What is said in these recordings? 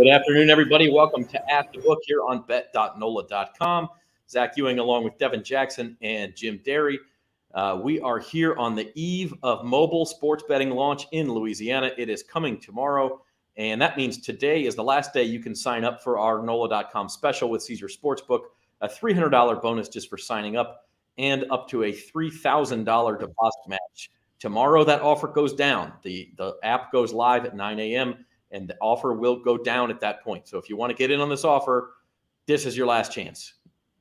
Good afternoon, everybody. Welcome to At the Book here on bet.NOLA.com. Zach Ewing along with Devin Jackson and Jim Derry. We are here on the eve of mobile sports betting launch in Louisiana. It is coming tomorrow, and that means today is the last day you can sign up for our NOLA.com special with Caesar Sportsbook, a $300 bonus just for signing up, and up to a $3,000 deposit match. Tomorrow, that offer goes down. The app goes live at 9 a.m., and the offer will go down at that point. So if you want to get in on this offer, this is your last chance.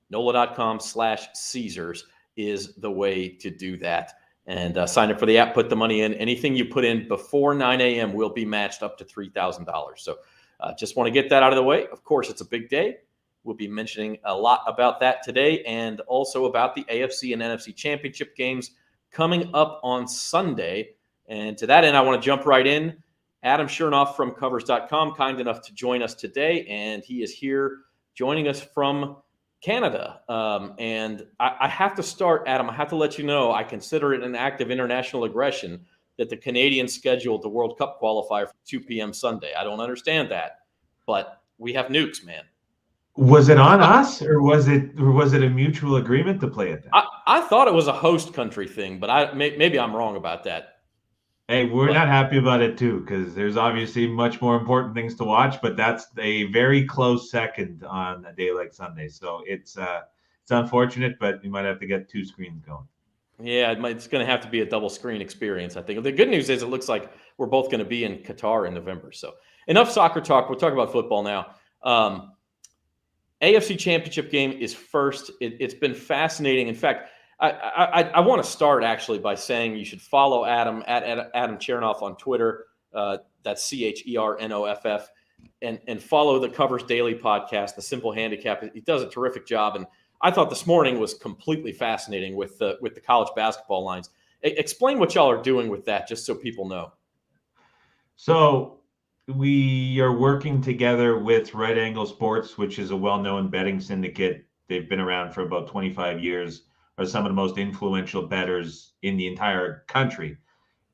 NOLA.com/Caesars is the way to do that. And sign up for the app, put the money in. Anything you put in before 9 a.m. will be matched up to $3,000. So just want to get that out of the way. Of course, it's a big day. We'll be mentioning a lot about that today and also about the AFC and NFC championship games coming up on Sunday. And to that end, I want to jump right in. Adam Chernoff from Covers.com, kind enough to join us today, and he is here joining us from Canada. And I have to start, Adam, I have to let you know I consider it an act of international aggression that the Canadians scheduled the World Cup qualifier for 2 p.m. Sunday. I don't understand that, but we have nukes, man. Was it on us, or was it a mutual agreement to play it then? I thought it was a host country thing, but maybe I'm wrong about that. Hey, we're not happy about it too, because there's obviously much more important things to watch, but that's a very close second on a day like Sunday. So it's unfortunate, but we might have to get 2 screens going. Yeah, it's going to have to be a double screen experience, I think. The good news is it looks like we're both going to be in Qatar in November. So enough soccer talk. We'll talk about football now. AFC Championship game is first. It's been fascinating. In fact, I want to start actually by saying you should follow Adam at Adam Chernoff on Twitter. That's CHERNOFF, and follow the Covers Daily podcast, The Simple Handicap. He does a terrific job, and I thought this morning was completely fascinating with the college basketball lines. Explain what y'all are doing with that, just so people know. So we are working together with Right Angle Sports, which is a well-known betting syndicate. They've been around for about 25 years. Are some of the most influential bettors in the entire country.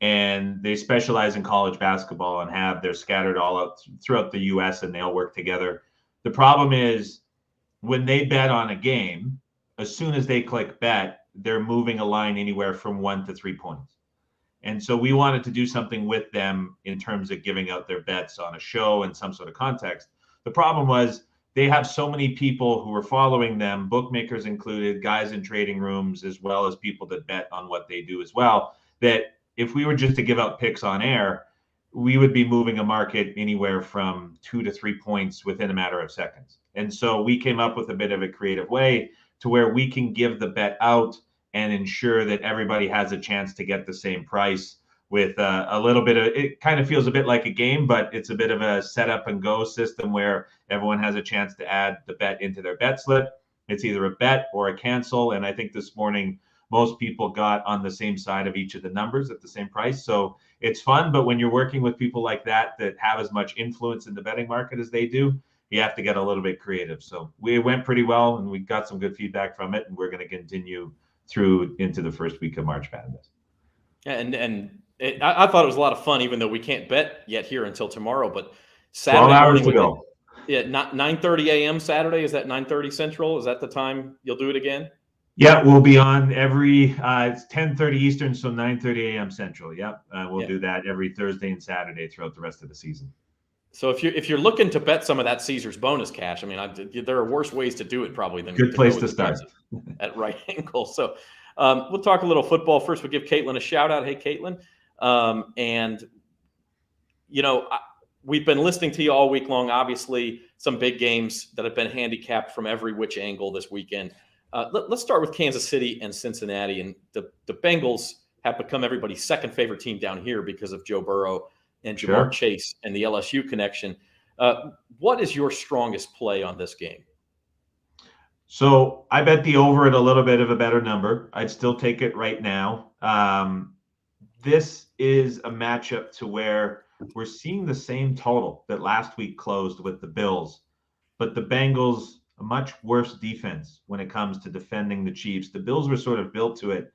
And they specialize in college basketball and they're scattered all out throughout the US, and they all work together. The problem is when they bet on a game, as soon as they click bet, they're moving a line anywhere from 1 to 3 points. And so we wanted to do something with them in terms of giving out their bets on a show in some sort of context. The problem was they have so many people who are following them, bookmakers included, guys in trading rooms, as well as people that bet on what they do as well, that if we were just to give out picks on air, we would be moving a market anywhere from 2 to 3 points within a matter of seconds. And so we came up with a bit of a creative way to where we can give the bet out and ensure that everybody has a chance to get the same price with a little bit of, it kind of feels a bit like a game, but it's a bit of a set up and go system where everyone has a chance to add the bet into their bet slip. It's either a bet or a cancel. And I think this morning, most people got on the same side of each of the numbers at the same price. So it's fun. But when you're working with people like that have as much influence in the betting market as they do, you have to get a little bit creative. So we went pretty well, and we got some good feedback from it. And we're going to continue through into the first week of March Madness. I thought it was a lot of fun, even though we can't bet yet here until tomorrow. But Saturday morning, 9:30 a.m. Saturday, is that 9:30 Central? Is that the time you'll do it again? Yeah, we'll be on every it's 10:30 Eastern, so 9:30 a.m. Central. Yep, we'll do that every Thursday and Saturday throughout the rest of the season. So if you're looking to bet some of that Caesar's bonus cash, I mean, there are worse ways to do it probably than good place to start at Right Angle. So we'll talk a little football first. We'll give Caitlin a shout out. Hey, Caitlin. And, you know, we've been listening to you all week long. Obviously, some big games that have been handicapped from every which angle this weekend. Let's start with Kansas City and Cincinnati. And the Bengals have become everybody's second favorite team down here because of Joe Burrow and Jamar Chase and the LSU connection. What is your strongest play on this game? So I bet the over at a little bit of a better number. I'd still take it right now. This is a matchup to where we're seeing the same total that last week closed with the Bills, but the Bengals, a much worse defense when it comes to defending the Chiefs. The Bills were sort of built to it.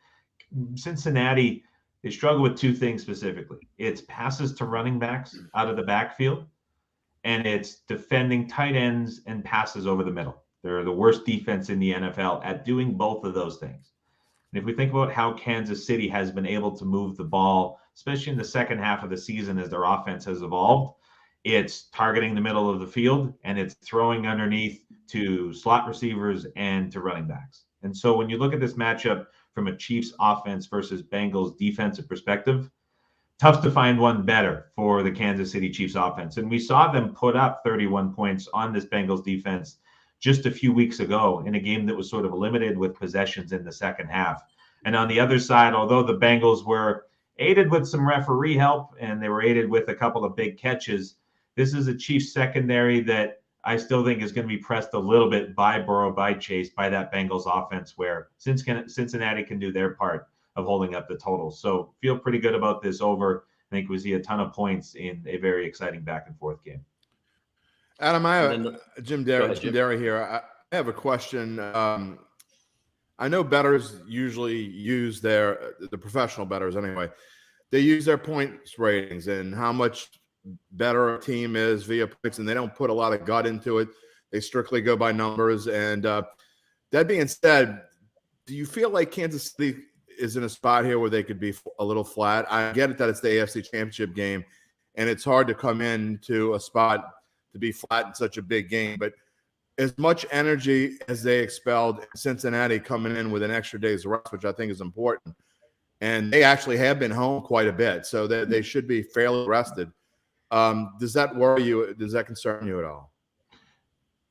Cincinnati, they struggle with 2 things specifically. It's passes to running backs out of the backfield, and it's defending tight ends and passes over the middle. They're the worst defense in the NFL at doing both of those things. And if we think about how Kansas City has been able to move the ball, especially in the second half of the season as their offense has evolved, it's targeting the middle of the field and it's throwing underneath to slot receivers and to running backs. And so when you look at this matchup from a Chiefs offense versus Bengals defensive perspective, tough to find one better for the Kansas City Chiefs offense. And we saw them put up 31 points on this Bengals defense just a few weeks ago in a game that was sort of limited with possessions in the second half. And on the other side, although the Bengals were aided with some referee help and they were aided with a couple of big catches, this is a Chiefs secondary that I still think is going to be pressed a little bit by Burrow, by Chase, by that Bengals offense, where Cincinnati can do their part of holding up the total. So feel pretty good about this over. I think we see a ton of points in a very exciting back and forth game. Adam, I have Jim Derry here. I have a question. I know bettors usually use the professional bettors anyway. They use their points ratings and how much better a team is via points, and they don't put a lot of gut into it. They strictly go by numbers. And that being said, do you feel like Kansas City is in a spot here where they could be a little flat? I get it that it's the AFC Championship game, and it's hard to come into a spot to be flat in such a big game. But as much energy as they expelled Cincinnati coming in with an extra day's rest, which I think is important, and they actually have been home quite a bit, so they should be fairly rested. Does that worry you? Does that concern you at all?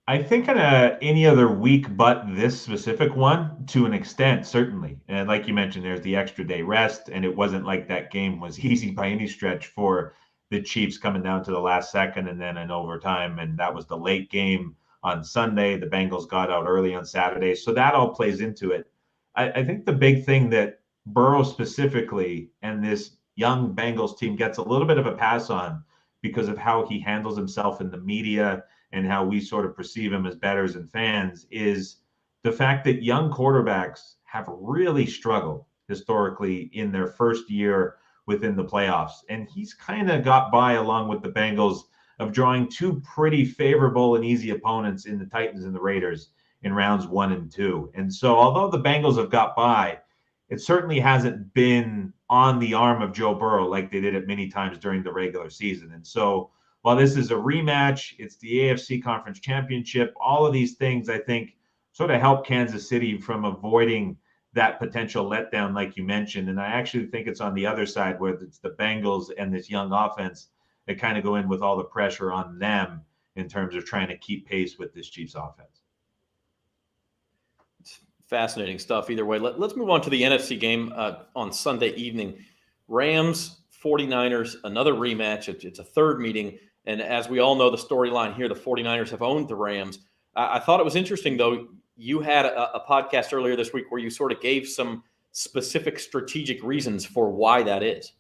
I think in any other week but this specific one, to an extent, certainly. And like you mentioned, there's the extra day rest, and it wasn't like that game was easy by any stretch for the Chiefs coming down to the last second and then in overtime. And that was the late game on Sunday. The Bengals got out early on Saturday. So that all plays into it. I think the big thing that Burrow specifically and this young Bengals team gets a little bit of a pass on because of how he handles himself in the media and how we sort of perceive him as bettors and fans is the fact that young quarterbacks have really struggled historically in their first year within the playoffs. And he's kind of got by along with the Bengals of drawing two pretty favorable and easy opponents in the Titans and the Raiders in rounds 1 and 2. And so although the Bengals have got by, it certainly hasn't been on the arm of Joe Burrow like they did it many times during the regular season. And so while this is a rematch, it's the AFC Conference Championship, all of these things, I think, sort of help Kansas City from avoiding that potential letdown, like you mentioned. And I actually think it's on the other side where it's the Bengals and this young offense that kind of go in with all the pressure on them in terms of trying to keep pace with this Chiefs offense. It's fascinating stuff either way. Let's move on to the NFC game on Sunday evening. Rams, 49ers, another rematch. It's a third meeting. And as we all know, the storyline here, the 49ers have owned the Rams. I thought it was interesting, though. You had a podcast earlier this week where you sort of gave some specific strategic reasons for why that is.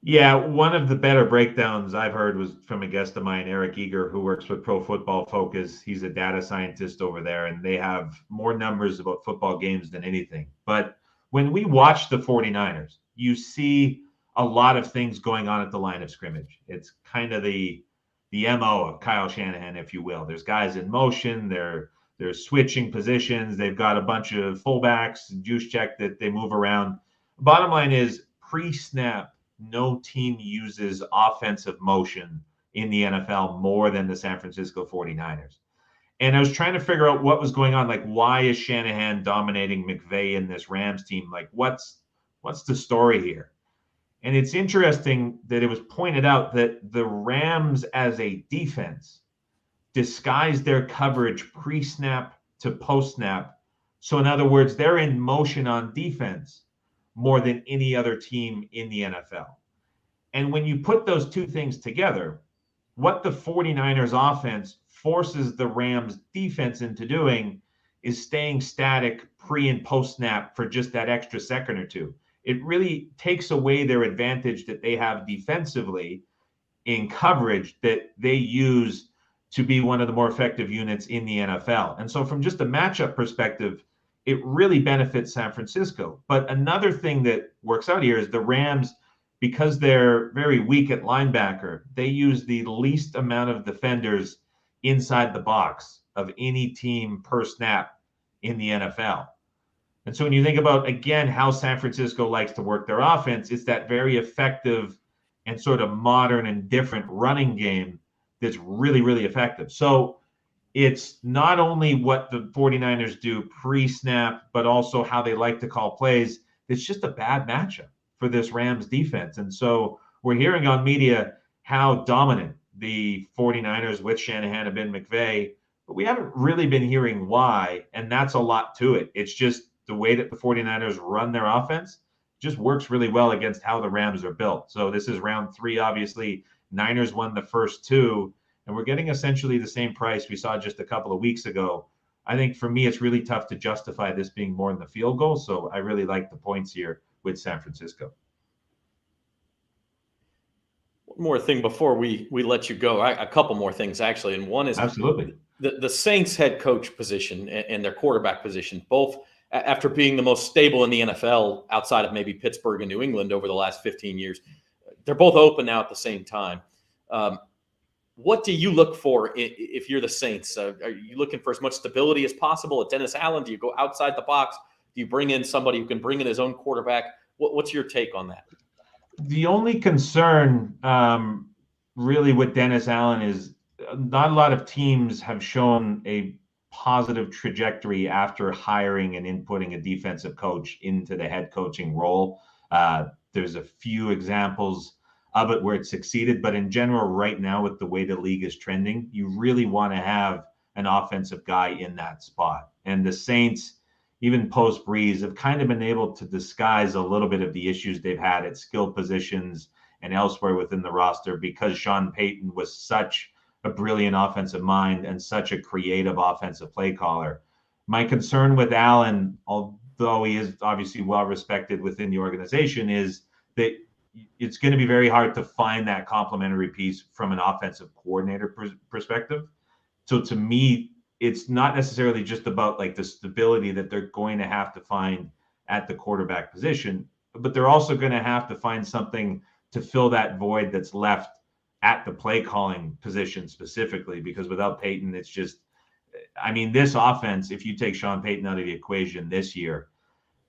Yeah, one of the better breakdowns I've heard was from a guest of mine, Eric Eager, who works with Pro Football Focus. He's a data scientist over there, and they have more numbers about football games than anything. But when we watch the 49ers, you see a lot of things going on at the line of scrimmage. It's kind of the MO of Kyle Shanahan, if you will. There's guys in motion. They're switching positions. They've got a bunch of fullbacks, juice check that they move around. Bottom line is pre-snap, no team uses offensive motion in the NFL more than the San Francisco 49ers. And I was trying to figure out what was going on. Like, why is Shanahan dominating McVay in this Rams team? Like, what's the story here? And it's interesting that it was pointed out that the Rams as a defense disguise their coverage pre-snap to post-snap. So in other words, they're in motion on defense more than any other team in the NFL. And when you put those two things together, what the 49ers offense forces the Rams defense into doing is staying static pre and post-snap for just that extra second or two. It really takes away their advantage that they have defensively in coverage that they use to be one of the more effective units in the NFL. And so from just a matchup perspective, it really benefits San Francisco. But another thing that works out here is the Rams because they're very weak at linebacker, they use the least amount of defenders inside the box of any team per snap in the NFL. And so when you think about, again, how San Francisco likes to work their offense, it's that very effective and sort of modern and different running game that's really, really effective. So it's not only what the 49ers do pre-snap, but also how they like to call plays. It's just a bad matchup for this Rams defense. And so we're hearing on media how dominant the 49ers with Shanahan have been, McVay, but we haven't really been hearing why, and that's a lot to it. It's just the way that the 49ers run their offense just works really well against how the Rams are built. So this is round 3, obviously. Niners won the first 2, and we're getting essentially the same price we saw just a couple of weeks ago. I think for me, it's really tough to justify this being more than the field goal, so I really like the points here with San Francisco. One more thing before we let you go. A couple more things, actually, and one is absolutely the Saints head coach position and their quarterback position, both after being the most stable in the NFL outside of maybe Pittsburgh and New England over the last 15 years. They're both open now at the same time. What do you look for if you're the Saints? Are you looking for as much stability as possible at Dennis Allen? Do you go outside the box? Do you bring in somebody who can bring in his own quarterback? What's your take on that? The only concern really with Dennis Allen is not a lot of teams have shown a positive trajectory after hiring and inputting a defensive coach into the head coaching role. There's a few examples of it where it succeeded, but in general, right now, with the way the league is trending, you really want to have an offensive guy in that spot. And the Saints, even post Breeze, have kind of been able to disguise a little bit of the issues they've had at skill positions and elsewhere within the roster because Sean Payton was such a brilliant offensive mind and such a creative offensive play caller. My concern with Allen, although he is obviously well respected within the organization, is that it's going to be very hard to find that complementary piece from an offensive coordinator perspective. So to me, it's not necessarily just about like the stability that they're going to have to find at the quarterback position, but they're also going to have to find something to fill that void that's left at the play calling position specifically, because without Payton, it's just, I mean, this offense, if you take Sean Payton out of the equation this year,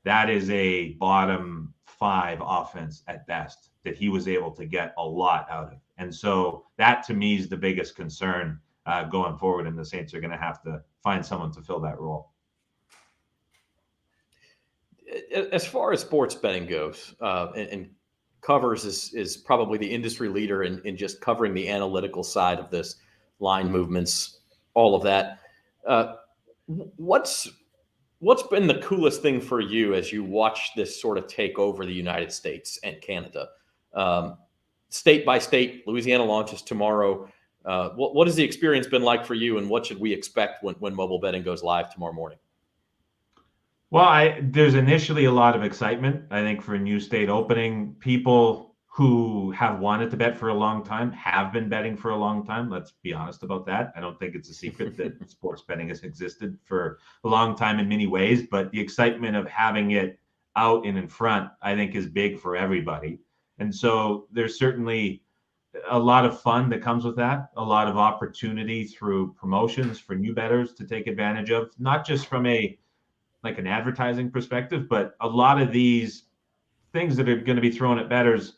that is a bottom 5 offense at best that he was able to get a lot out of. And so that to me is the biggest concern going forward, and the Saints are going to have to find someone to fill that role. As far as sports betting goes, and Covers is probably the industry leader in just covering the analytical side of this, line movements, all of that. What's been the coolest thing for you as you watch this sort of take over the United States and Canada? State by state, Louisiana launches tomorrow. What has the experience been like for you, and what should we expect when mobile betting goes live tomorrow morning? Well, there's initially a lot of excitement, I think, for a new state opening. People who have wanted to bet for a long time have been betting for a long time. Let's be honest about that. I don't think it's a secret that sports betting has existed for a long time in many ways, but the excitement of having it out and in front, I think, is big for everybody. And so there's certainly a lot of fun that comes with that, a lot of opportunity through promotions for new bettors to take advantage of, not just from an advertising perspective, but a lot of these things that are going to be thrown at bettors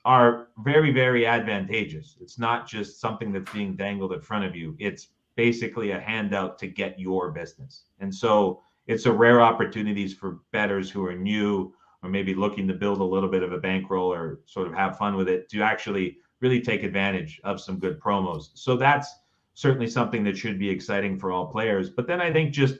are very, very advantageous. It's not just something that's being dangled in front of you. It's basically a handout to get your business. And so it's a rare opportunities for bettors who are new or maybe looking to build a little bit of a bankroll or sort of have fun with it to actually really take advantage of some good promos. So that's certainly something that should be exciting for all players. But then I think just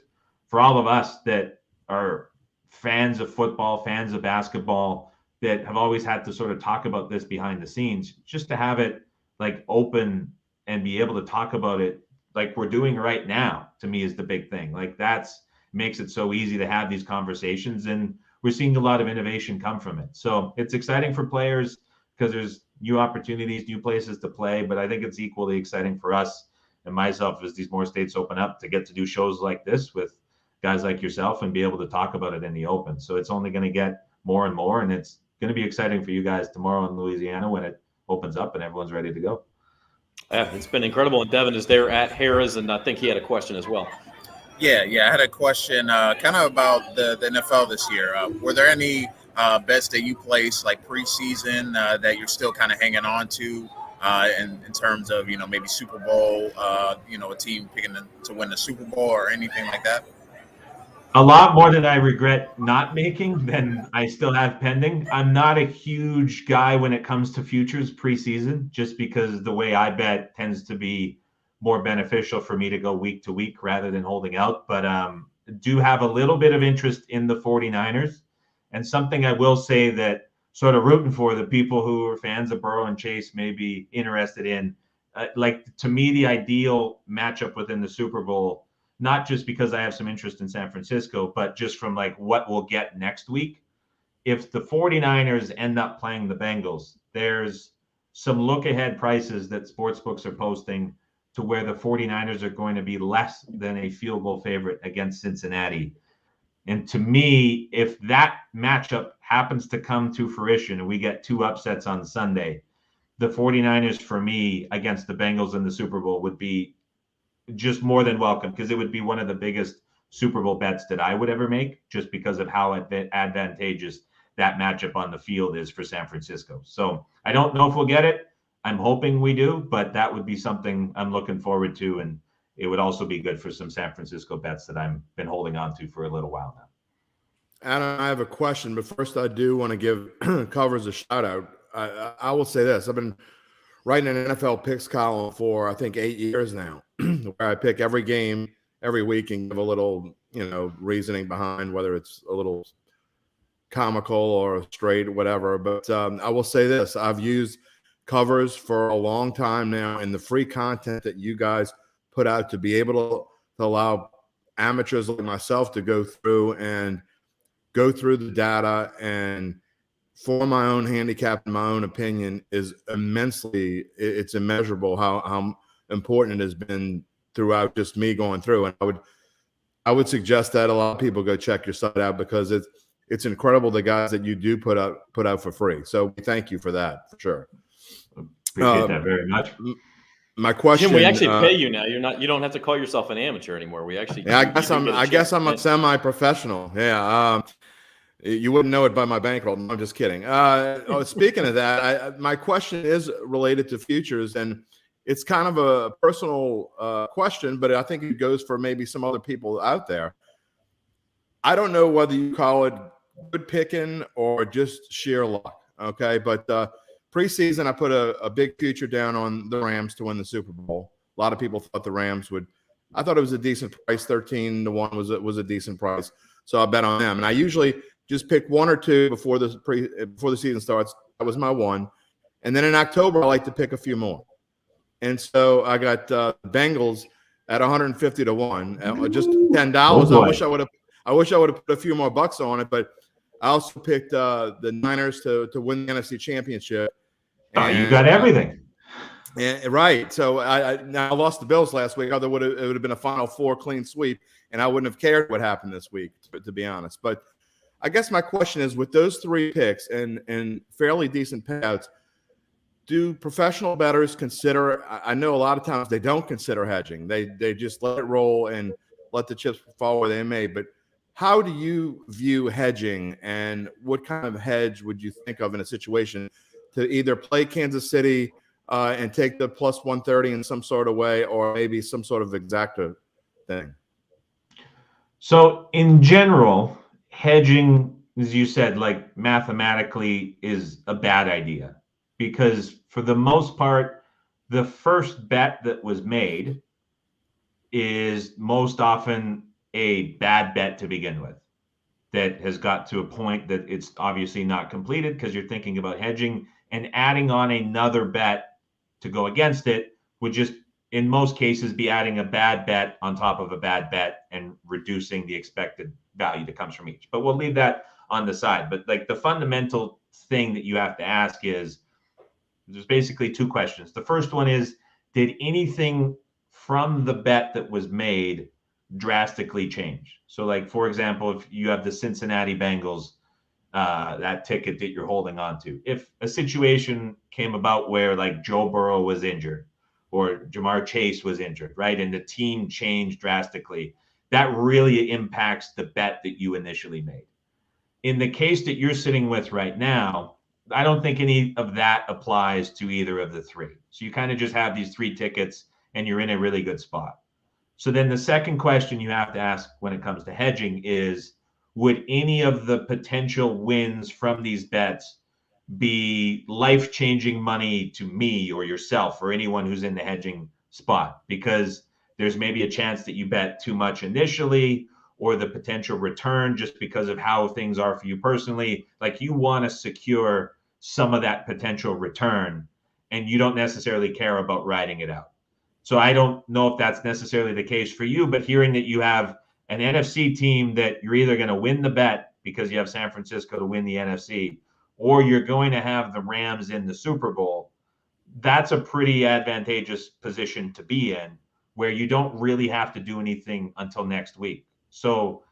for all of us that are fans of football, fans of basketball, that have always had to sort of talk about this behind the scenes, just to have it like open and be able to talk about it like we're doing right now, to me is the big thing. Like that's makes it so easy to have these conversations, and we're seeing a lot of innovation come from it. So it's exciting for players because there's new opportunities, new places to play, but I think it's equally exciting for us and myself as these more states open up to get to do shows like this with guys like yourself and be able to talk about it in the open. So it's only going to get more and more, and it's going to be exciting for you guys tomorrow in Louisiana when it opens up and everyone's ready to go. Yeah, it's been incredible. And Devin is there at Harrah's, and I think he had a question as well. Yeah, I had a question kind of about the NFL this year. Were there any bets that you placed like preseason that you're still kind of hanging on to in terms of, maybe Super Bowl, a team picking to win the Super Bowl or anything like that? A lot more that I regret not making than I still have pending. I'm not a huge guy when it comes to futures preseason, just because the way I bet tends to be more beneficial for me to go week to week rather than holding out. But do have a little bit of interest in the 49ers. And something I will say that sort of rooting for the people who are fans of Burrow and Chase may be interested in, to me, the ideal matchup within the Super Bowl, not just because I have some interest in San Francisco, but just from like what we'll get next week. If the 49ers end up playing the Bengals, there's some look ahead prices that sportsbooks are posting to where the 49ers are going to be less than a field goal favorite against Cincinnati. And to me, if that matchup happens to come to fruition and we get 2 upsets on Sunday, the 49ers for me against the Bengals in the Super Bowl would be just more than welcome, because it would be one of the biggest Super Bowl bets that I would ever make, just because of how advantageous that matchup on the field is for San Francisco. So I don't know if we'll get it. I'm hoping we do, but that would be something I'm looking forward to. And it would also be good for some San Francisco bets that I've been holding on to for a little while now. Adam, I have a question, but first I do want to give Covers a shout out. I will say this. I've been writing an NFL picks column for, I think, 8 years now, where I pick every game every week and give a little, reasoning behind, whether it's a little comical or straight or whatever. But I will say this. I've used Covers for a long time now, and the free content that you guys put out to be able to allow amateurs like myself to go through the data and form my own handicap and my own opinion is it's immeasurable how important it has been throughout just me going through. And I would suggest that a lot of people go check your site out, because it's incredible, the guys that you do put out for free. So thank you for that, for sure. Appreciate that very much. My question, Jim, we actually pay you now. You don't have to call yourself an amateur anymore. We actually, yeah, I guess I'm a semi-professional. Yeah. You wouldn't know it by my bankroll. No, I'm just kidding. Speaking of that, my question is related to futures, and it's kind of a personal question, but I think it goes for maybe some other people out there. I don't know whether you call it good picking or just sheer luck. Okay, but preseason, I put a big future down on the Rams to win the Super Bowl. A lot of people thought the Rams would. I thought it was a decent price. 13-1 was a decent price, so I bet on them. And I usually just pick 1 or 2 before the season starts. That was my one. And then in October, I like to pick a few more. And so I got Bengals at 150-1, just $10. I wish I would have put a few more bucks on it, but I also picked the Niners to win the NFC Championship. And, you got everything. Right. So I lost the Bills last week. Other it would have been a Final Four clean sweep, and I wouldn't have cared what happened this week, to be honest. But I guess my question is, with those 3 picks and fairly decent payouts, do professional bettors consider? I know a lot of times they don't consider hedging. They just let it roll and let the chips fall where they may. But how do you view hedging, and what kind of hedge would you think of in a situation to either play Kansas City and take the plus 130 in some sort of way, or maybe some sort of exacta thing? So in general, hedging, as you said, like mathematically is a bad idea, because for the most part, the first bet that was made is most often a bad bet to begin with, that has got to a point that it's obviously not completed because you're thinking about hedging, and adding on another bet to go against it would just, in most cases, be adding a bad bet on top of a bad bet and reducing the expected value that comes from each. But we'll leave that on the side. But like the fundamental thing that you have to ask is, there's basically 2 questions. The first one is, did anything from the bet that was made drastically change? So like, for example, if you have the Cincinnati Bengals that ticket that you're holding on to. If a situation came about where like Joe Burrow was injured or Jamar Chase was injured, right, and the team changed drastically, that really impacts the bet that you initially made. In the case that you're sitting with right now, I don't think any of that applies to either of the three. So you kind of just have these 3 tickets and you're in a really good spot. So then the second question you have to ask when it comes to hedging is, would any of the potential wins from these bets be life-changing money to me or yourself or anyone who's in the hedging spot? Because there's maybe a chance that you bet too much initially, or the potential return just because of how things are for you personally. Like, you want to secure some of that potential return, and you don't necessarily care about riding it out. So I don't know if that's necessarily the case for you, but hearing that you have an NFC team that you're either going to win the bet because you have San Francisco to win the NFC, or you're going to have the Rams in the Super Bowl, that's a pretty advantageous position to be in, where you don't really have to do anything until next week. So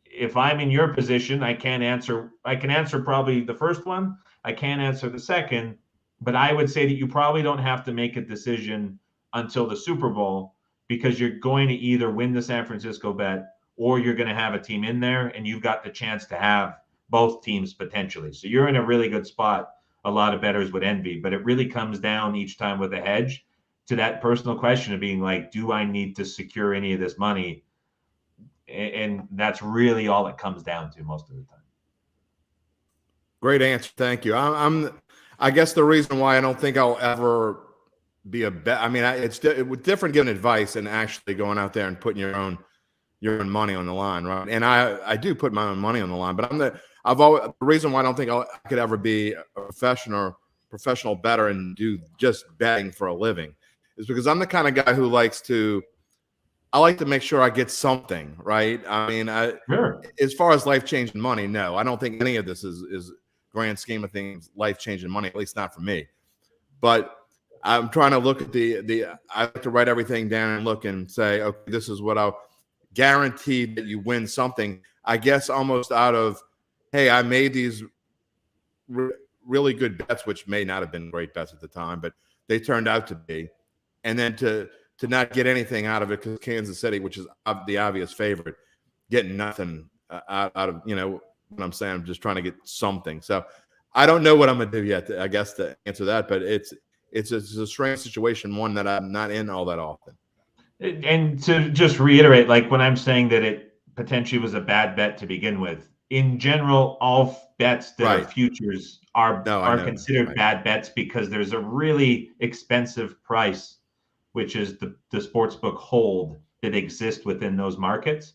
if I'm in your position, I can answer probably the first one. I can't answer the second, but I would say that you probably don't have to make a decision until the Super Bowl, because you're going to either win the San Francisco bet or you're going to have a team in there, and you've got the chance to have both teams potentially. So you're in a really good spot. A lot of bettors would envy, but it really comes down each time with a hedge to that personal question of being like, do I need to secure any of this money? And that's really all it comes down to most of the time. Great answer. Thank you. I guess the reason why I don't think I'll ever be a bet. I mean, it's different giving advice and actually going out there and putting your own money on the line, right? And I do put my own money on the line, but the reason why I don't think I could ever be a professional bettor and do just betting for a living is because I'm the kind of guy who I like to make sure I get something, right? I mean, Sure. As far as life-changing money, no, I don't think any of this is grand scheme of things life-changing money, at least not for me. But I'm trying to look at I like to write everything down and look and say, okay, this is what I'll guarantee that you win something. I guess almost out of, hey, I made these really good bets, which may not have been great bets at the time, but they turned out to be. And then to not get anything out of it because Kansas City, which is the obvious favorite, getting nothing out of, what I'm saying. I'm just trying to get something. So I don't know what I'm going to do yet, I guess, to answer that, but it's a strange situation, one that I'm not in all that often. And to just reiterate, like when I'm saying that it potentially was a bad bet to begin with, in general, all bets that are futures are considered bad bets because there's a really expensive price, which is the sportsbook hold that exists within those markets.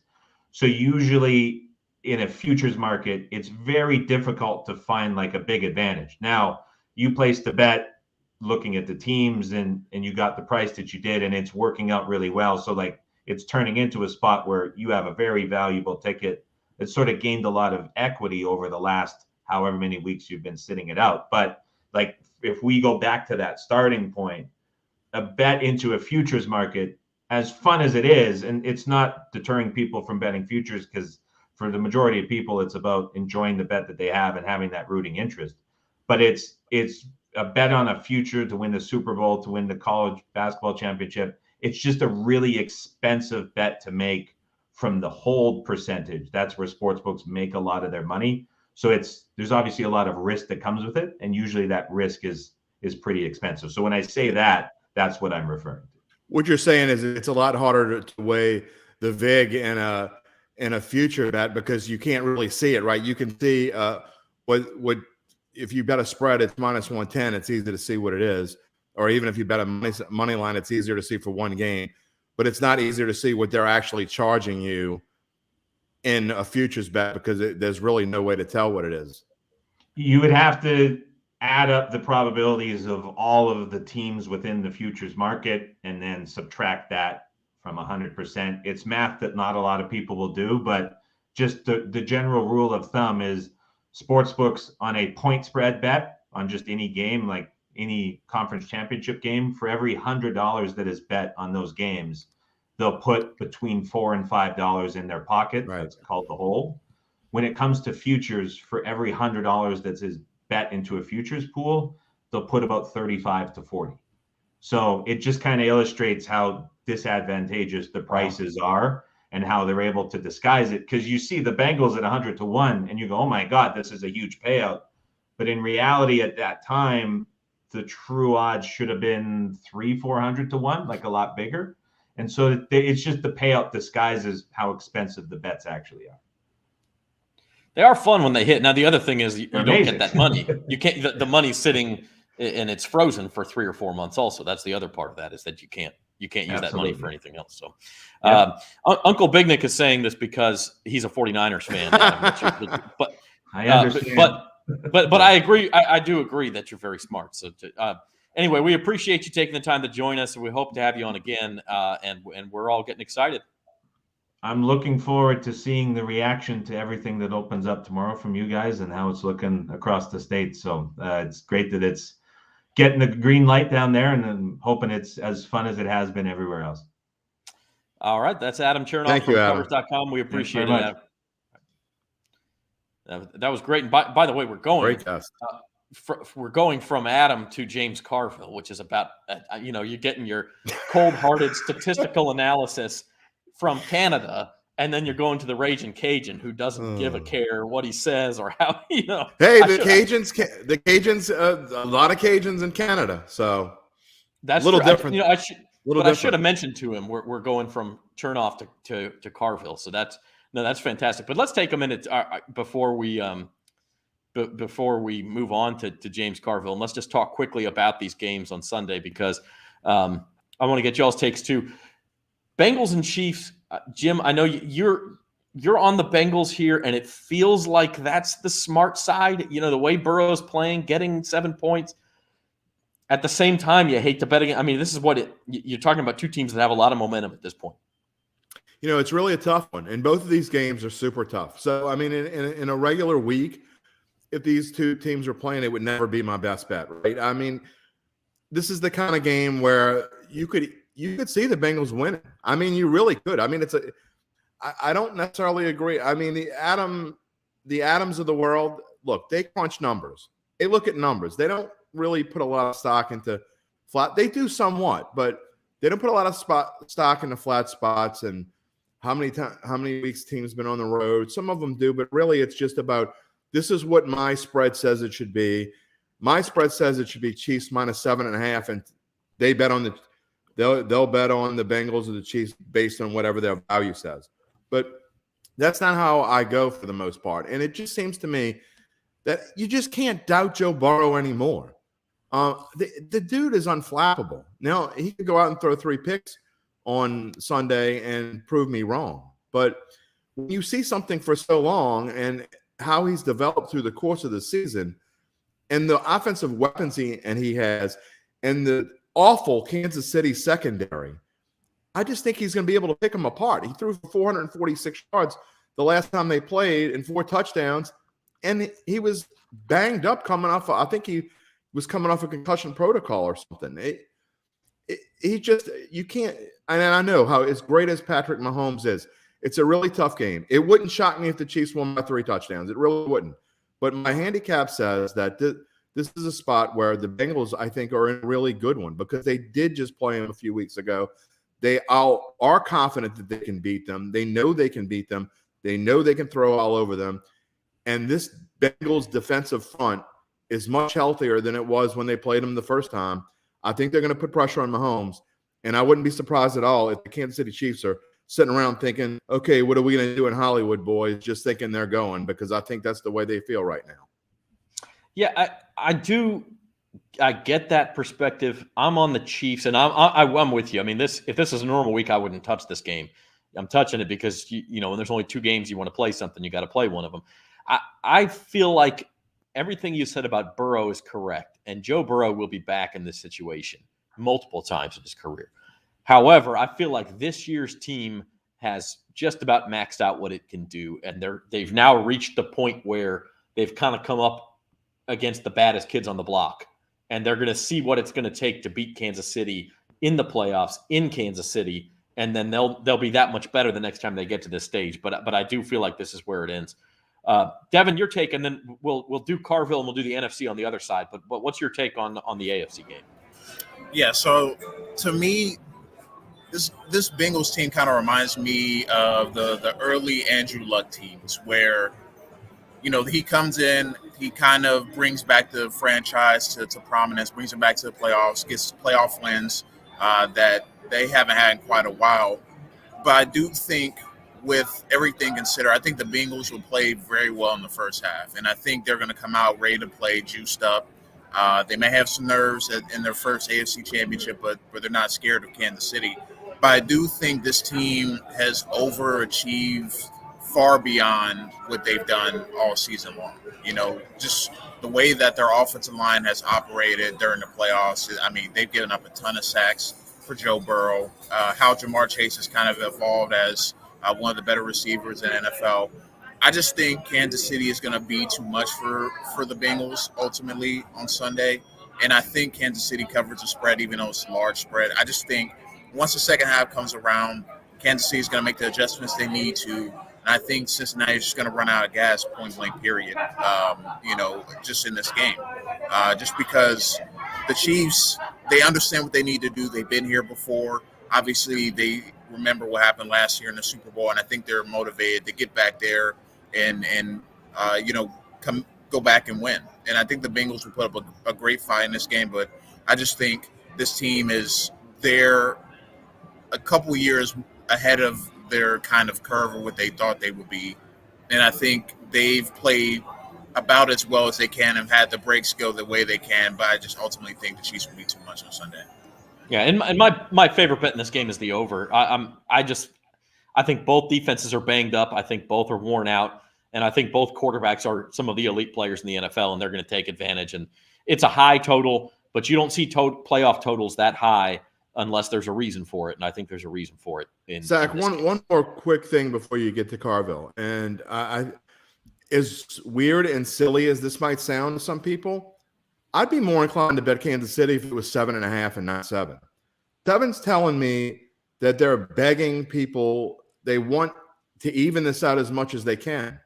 So usually in a futures market, it's very difficult to find like a big advantage. Now, you placed a bet looking at the teams and you got the price that you did, and it's working out really well. So like it's turning into a spot where you have a very valuable ticket that sort of gained a lot of equity over the last however many weeks you've been sitting it out. But like if we go back to that starting point, a bet into a futures market, as fun as it is, and it's not deterring people from betting futures, because for the majority of people, it's about enjoying the bet that they have and having that rooting interest. But it's a bet on a future to win the Super Bowl, to win the college basketball championship. It's just a really expensive bet to make from the hold percentage. That's where sportsbooks make a lot of their money. So there's obviously a lot of risk that comes with it, and usually that risk is pretty expensive. So when I say that, that's what I'm referring to. What you're saying is it's a lot harder to weigh the VIG in a future bet because you can't really see it, right? You can see what if you bet a spread, it's minus 110. It's easy to see what it is, or even if you bet a money line, it's easier to see for one game. But it's not easier to see what they're actually charging you in a futures bet because there's really no way to tell what it is. You would have to add up the probabilities of all of the teams within the futures market and then subtract that from 100%. It's math that not a lot of people will do, but just the general rule of thumb is sportsbooks on a point spread bet on just any game, like any conference championship game, for every $100 that is bet on those games, they'll put between $4 and $5 in their pocket. Right. That's called the hold. when it comes to futures, for every $100 that's his bet into a futures pool, they'll put about 35 to 40. So it just kind of illustrates how disadvantageous the prices are and how they're able to disguise it. Because you see the Bengals at 100 to 1 and you go, oh my God, this is a huge payout. But in reality, at that time, the true odds should have been 300-400 to 1, like a lot bigger. And so it's just the payout disguises how expensive the bets actually are. They are fun when they hit. Now, the other thing is you don't get that money. You can't. The money's sitting and it's frozen for 3 or 4 months. Also, that's the other part of that, is that you can't use that money for anything else. So, Uncle Big Nick is saying this because he's a 49ers fan. Adam, but I understand. But I agree. I do agree that you're very smart. So anyway, we appreciate you taking the time to join us, and we hope to have you on again. And we're all getting excited. I'm looking forward to seeing the reaction to everything that opens up tomorrow from you guys and how it's looking across the state. So it's great that it's getting the green light down there, and I'm hoping it's as fun as it has been everywhere else. All right. That's Adam Chernoff from Covers.com. We appreciate it, Adam. That was great. And by the way, we're going from Adam to James Carville, which is about, you're getting your cold-hearted statistical analysis from Canada, and then you're going to the Raging Cajun, who doesn't give a care what he says or how, Hey, the Cajuns, a lot of Cajuns in Canada, so that's a little different. I should have mentioned to him we're going from Chernoff to Carville, so that's fantastic. But let's take a minute before we move on to James Carville, and let's just talk quickly about these games on Sunday, because I want to get y'all's takes too. Bengals and Chiefs, Jim, I know you're on the Bengals here, and it feels like that's the smart side. The way Burrow's playing, getting 7 points. At the same time, you hate to bet again. I mean, this is you're talking about two teams that have a lot of momentum at this point. It's really a tough one, and both of these games are super tough. So, I mean, in a regular week, if these two teams were playing, it would never be my best bet, right? I mean, this is the kind of game where you could see the Bengals winning. I mean, you really could. I mean, I don't necessarily agree. I mean, the Adams of the world, look, they crunch numbers. They look at numbers. They don't really put a lot of stock into flat. They do somewhat, but they don't put a lot of stock into flat spots and how many weeks teams been on the road. Some of them do, but really it's just about, this is what my spread says it should be. My spread says it should be Chiefs -7.5, and they bet on they'll bet on the Bengals or the Chiefs based on whatever their value says. But that's not how I go for the most part. And it just seems to me that you just can't doubt Joe Burrow anymore. The dude is unflappable. Now, he could go out and throw 3 picks on Sunday and prove me wrong. But when you see something for so long and how he's developed through the course of the season and the offensive weapons he has and the awful Kansas City secondary, I just think he's going to be able to pick them apart. He threw for 446 yards the last time they played and 4 touchdowns, and he was banged up coming off. I think he was coming off a concussion protocol or something. You can't. And I know how as great as Patrick Mahomes is, it's a really tough game. It wouldn't shock me if the Chiefs won by 3 touchdowns. It really wouldn't. But my handicap says that this is a spot where the Bengals, I think, are in a really good one because they did just play them a few weeks ago. They are confident that they can beat them. They know they can beat them. They know they can throw all over them. And this Bengals defensive front is much healthier than it was when they played them the first time. I think they're going to put pressure on Mahomes. And I wouldn't be surprised at all if the Kansas City Chiefs are sitting around thinking, okay, what are we going to do in Hollywood, boys? Just thinking they're going, because I think that's the way they feel right now. Yeah, I do. I get that perspective. I'm on the Chiefs, and I'm with you. I mean, if this is a normal week, I wouldn't touch this game. I'm touching it because, when there's only 2 games you want to play something, you got to play one of them. I feel like everything you said about Burrow is correct, and Joe Burrow will be back in this situation multiple times in his career. However, I feel like this year's team has just about maxed out what it can do, and they've now reached the point where they've kind of come up against the baddest kids on the block, and they're going to see what it's going to take to beat Kansas City in the playoffs in Kansas City, and then they'll be that much better the next time they get to this stage. But I do feel like this is where it ends. Devin, your take, and then we'll do Carville and we'll do the NFC on the other side. But what's your take on the AFC game? Yeah, so to me, this Bengals team kind of reminds me of the early Andrew Luck teams where, he comes in, he kind of brings back the franchise to prominence, brings them back to the playoffs, gets playoff wins that they haven't had in quite a while. But I do think, with everything considered, I think the Bengals will play very well in the first half. And I think they're going to come out ready to play, juiced up. They may have some nerves in their first AFC championship, but they're not scared of Kansas City. But I do think this team has overachieved far beyond what they've done all season long. Just the way that their offensive line has operated during the playoffs. I mean, they've given up a ton of sacks for Joe Burrow. How Jamar Chase has kind of evolved as one of the better receivers in NFL. I just think Kansas City is going to be too much for the Bengals ultimately on Sunday. And I think Kansas City covers the spread, even though it's a large spread. I just think once the second half comes around, Kansas City is going to make the adjustments they need to. And I think Cincinnati is just going to run out of gas, point blank, period, just in this game. Just because the Chiefs, they understand what they need to do. They've been here before. Obviously, they remember what happened last year in the Super Bowl, and I think they're motivated to get back there and go back and win. And I think the Bengals will put up a great fight in this game, but I just think this team is there a couple years ahead of their kind of curve of what they thought they would be. And I think they've played about as well as they can and had the breaks go the way they can, but I just ultimately think the Chiefs will be too much on Sunday. Yeah, and my favorite bet in this game is the over. I think both defenses are banged up. I think both are worn out, and I think both quarterbacks are some of the elite players in the NFL, and they're going to take advantage. And it's a high total, but you don't see playoff totals that high unless there's a reason for it, and I think there's a reason for it. Zach, one more quick thing before you get to Carville, and I as weird and silly as this might sound to some people, I'd be more inclined to bet Kansas City if it was 7.5 and not 7. Devin's telling me that they're begging people, they want to even this out as much as they can.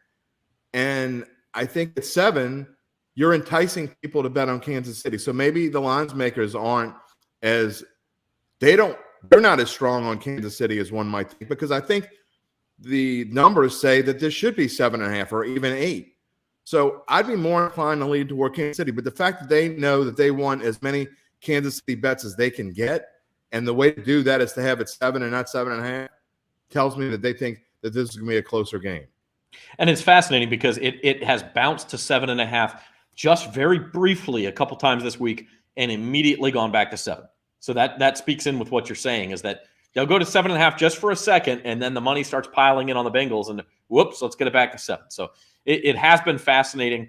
And I think at 7, you're enticing people to bet on Kansas City. So maybe the lines makers they're not as strong on Kansas City as one might think, because I think the numbers say that this should be 7.5 or even 8. So I'd be more inclined to lead toward Kansas City. But the fact that they know that they want as many Kansas City bets as they can get, and the way to do that is to have it 7 and not 7.5, tells me that they think that this is going to be a closer game. And it's fascinating because it has bounced to 7.5 just very briefly a couple times this week and immediately gone back to 7. So that speaks in with what you're saying, is that they'll go to 7.5 just for a second, and then the money starts piling in on the Bengals, and whoops, let's get it back to 7. So it has been fascinating,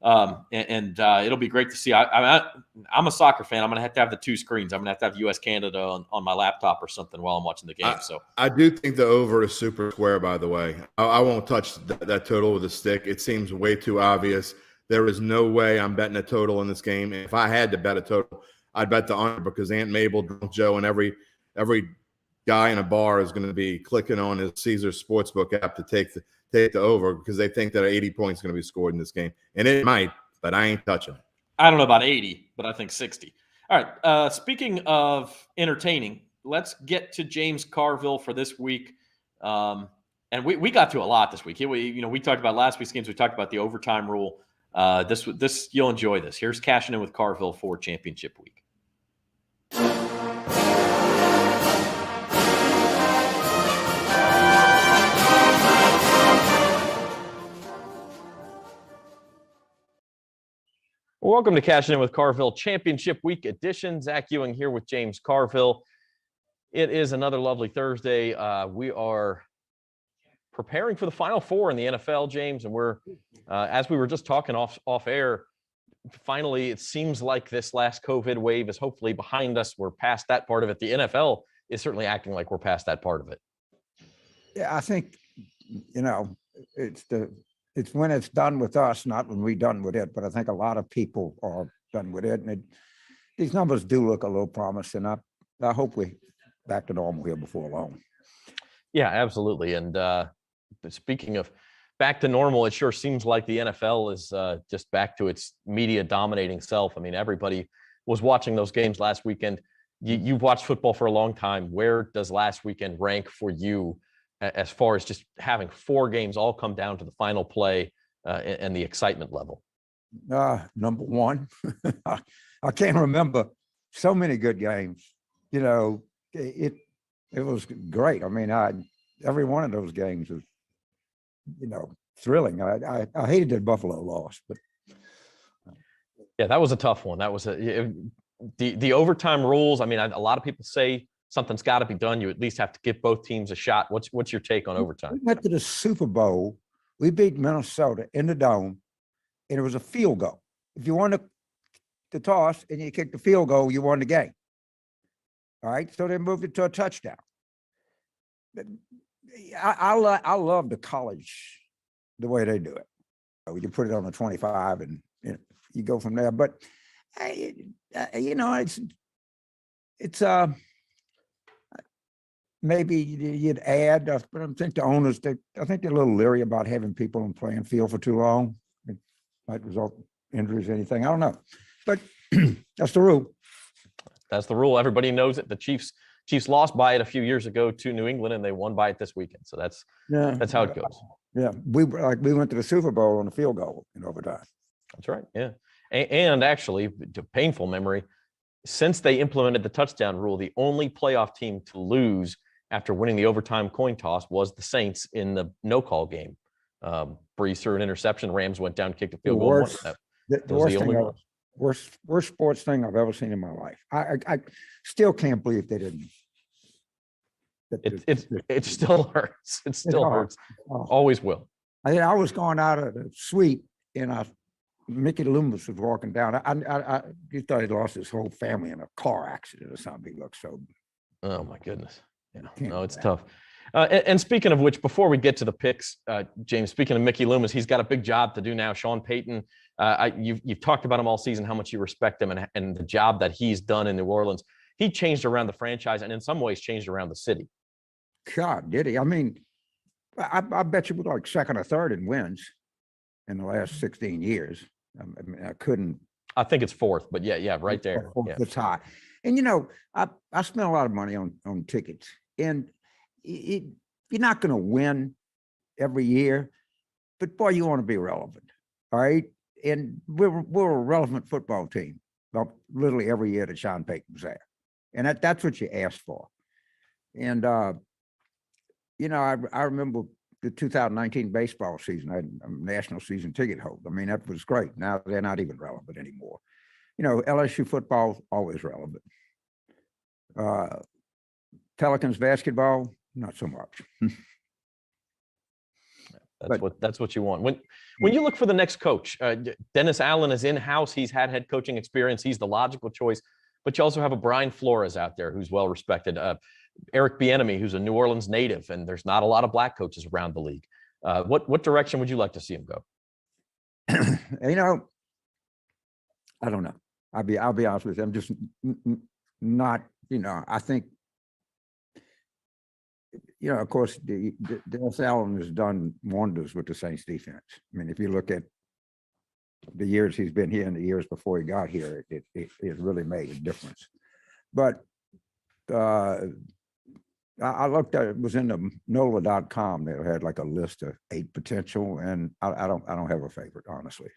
and it'll be great to see. I'm a soccer fan. I'm going to have the two screens. I'm going to have US Canada on my laptop or something while I'm watching the game. So I do think the over is super square, by the way. I won't touch that total with a stick. It seems way too obvious. There is no way I'm betting a total in this game. And if I had to bet a total, I'd bet the under, because Aunt Mabel, Drunk Joe, and every guy in a bar is going to be clicking on his Caesar Sportsbook app to take the over, because they think that 80 points is going to be scored in this game. And it might, but I ain't touching it. I don't know about 80, but I think 60. All right. Speaking of entertaining, let's get to James Carville for this week. And we got to a lot this week. We talked about last week's games. We talked about the overtime rule. This you'll enjoy this. Here's cashing in with Carville for championship week. Welcome to Cashing In with Carville Championship Week edition. Zach Ewing here with James Carville. It is another lovely Thursday. We are preparing for the Final Four in the NFL, James, and we're, as we were just talking off air, finally it seems like this last COVID wave is hopefully behind us. We're past that part of it. The NFL is certainly acting like we're past that part of it. Yeah, I think, it's when it's done with us, not when we're done with it. But I think a lot of people are done with it. And these numbers do look a little promising. I hope we're back to normal here before long. Yeah, absolutely. And speaking of back to normal. It sure seems like the NFL is just back to its media dominating self. I mean, everybody was watching those games last weekend. You've watched football for a long time. Where does last weekend rank for you as far as just having 4 games all come down to the final play and the excitement level? Number one, I can't remember so many good games. You know, it was great. I mean, every one of those games was, you know, thrilling. I hated that Buffalo loss, but yeah, that was a tough one. That was the overtime rules. I mean, a lot of people say something's got to be done. You at least have to give both teams a shot. What's your take on overtime? We went to the Super Bowl. We beat Minnesota in the Dome, and it was a field goal. If you won the toss and you kicked the field goal, you won the game. All right, so they moved it to a touchdown. I love the college, the way they do it. You put it on the 25 and you go from there. But you know, it's maybe you'd add, but I think the owners, I think they're a little leery about having people on the playing field for too long. It might result in injuries or anything. I don't know, but that's the rule. That's the rule. Everybody knows it. The Chiefs lost by it a few years ago to New England, and they won by it this weekend. So that's how it goes. Yeah, we went to the Super Bowl on a field goal in overtime. That's right. Yeah, and actually, to painful memory, since they implemented the touchdown rule, the only playoff team to lose after winning the overtime coin toss was the Saints in the no-call game. Breeze threw an interception. Rams went down, kicked a field goal. The worst sports thing I've ever seen in my life. I still can't believe they didn't. It still hurts. It still hurts. Always will. I was going out of the suite and Mickey Loomis was walking down. He thought he'd lost his whole family in a car accident or something. He looked so. Oh my goodness. Yeah. No, it's tough. And speaking of which, before we get to the picks, James, speaking of Mickey Loomis, he's got a big job to do now. Sean Payton, you've talked about him all season, how much you respect him and the job that he's done in New Orleans. He changed around the franchise and in some ways changed around the city. God, did he? I mean, I bet you we're like second or third in wins in the last 16 years. I mean, I think it's fourth, but yeah, right there. Yeah. It's high. And, you know, I spent a lot of money on tickets, and you're not going to win every year, but boy, you want to be relevant. All right. And we're a relevant football team. Well, literally every year that Sean Payton's there. And that's what you ask for. And, you know, I remember the 2019 baseball season. I had a national season ticket holder. I mean, that was great. Now they're not even relevant anymore. You know, LSU football, always relevant. Pelicans basketball, not so much. That's what you want. When you look for the next coach, Dennis Allen is in-house. He's had head coaching experience. He's the logical choice. But you also have a Brian Flores out there who's well respected. Eric Bieniemy, who's a New Orleans native, and there's not a lot of black coaches around the league. What direction would you like to see him go? You know, I don't know. I'll be honest with you. I'm just not. You know, I think. You know, of course, Dennis Allen has done wonders with the Saints defense. I mean, if you look at the years he's been here and the years before he got here, it really made a difference. But I looked at it, was in the NOLA.com. They had like a list of 8 potential, and I don't have a favorite, honestly.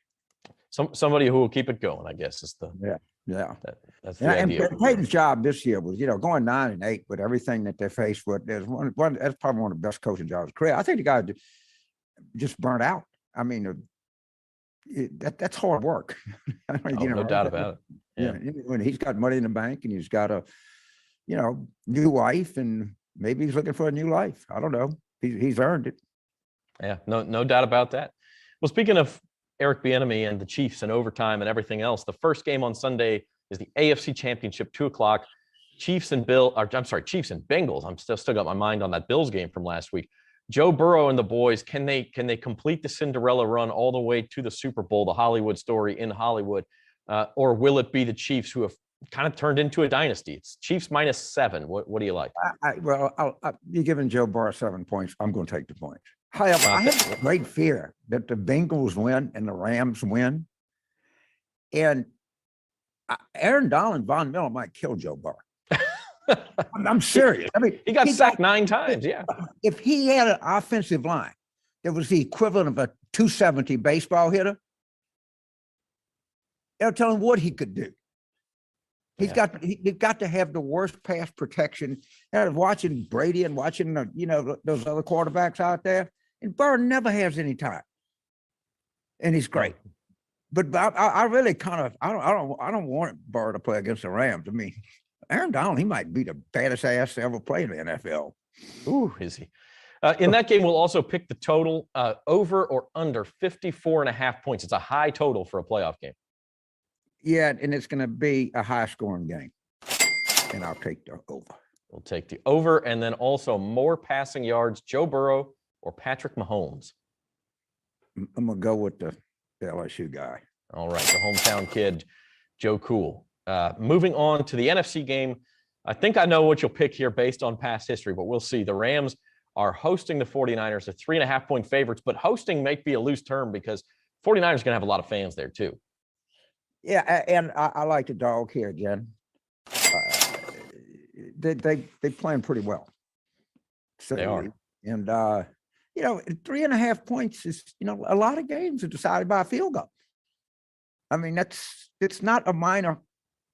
Somebody who will keep it going, I guess, is the that's the idea. And Payton's job this year was, you know, going 9-8 with everything that they're faced with. There's one that's probably one of the best coaching jobs of his career. I think the guy just burnt out. I mean, that's hard work. I mean, you know, no doubt about it. Yeah, when he's got money in the bank and he's got a, you know, new wife, and maybe he's looking for a new life. I don't know. He's earned it. Yeah, no doubt about that. Well, speaking of Eric Bieniemy and the Chiefs and overtime and everything else, the first game on Sunday is the AFC Championship, 2:00. Chiefs and Bengals. I'm still got my mind on that Bills game from last week. Joe Burrow and the boys, can they complete the Cinderella run all the way to the Super Bowl, the Hollywood story in Hollywood, or will it be the Chiefs who have kind of turned into a dynasty? It's Chiefs -7. What do you like? You're giving Joe Burrow 7 points. I'm going to take the points. However, I have a great fear that the Bengals win and the Rams win. And Aaron Donald and Von Miller might kill Joe Burrow. I'm serious. I mean, he got sacked 9 times. Yeah. If he had an offensive line that was the equivalent of a 270 baseball hitter, they'll tell him what he could do. He's got to have the worst pass protection. I was watching Brady and watching those other quarterbacks out there, and Burrow never has any time, and he's great. But I really kind of I don't want Burrow to play against the Rams. I mean, Aaron Donald, he might be the baddest ass to ever play in the NFL. Ooh, is he? In that game, we'll also pick the total over or under 54.5 points. It's a high total for a playoff game. Yeah, and it's going to be a high-scoring game, and I'll take the over. We'll take the over, and then also more passing yards, Joe Burrow or Patrick Mahomes. I'm going to go with the LSU guy. All right, the hometown kid, Joe Cool. Moving on to the NFC game, I think I know what you'll pick here based on past history, but we'll see. The Rams are hosting the 49ers. They're 3.5-point favorites, but hosting might be a loose term because 49ers are going to have a lot of fans there too. Yeah, and I like the dog here again. They playing pretty well. Certainly. They are. And 3.5 points is, a lot of games are decided by a field goal. I mean, it's not a minor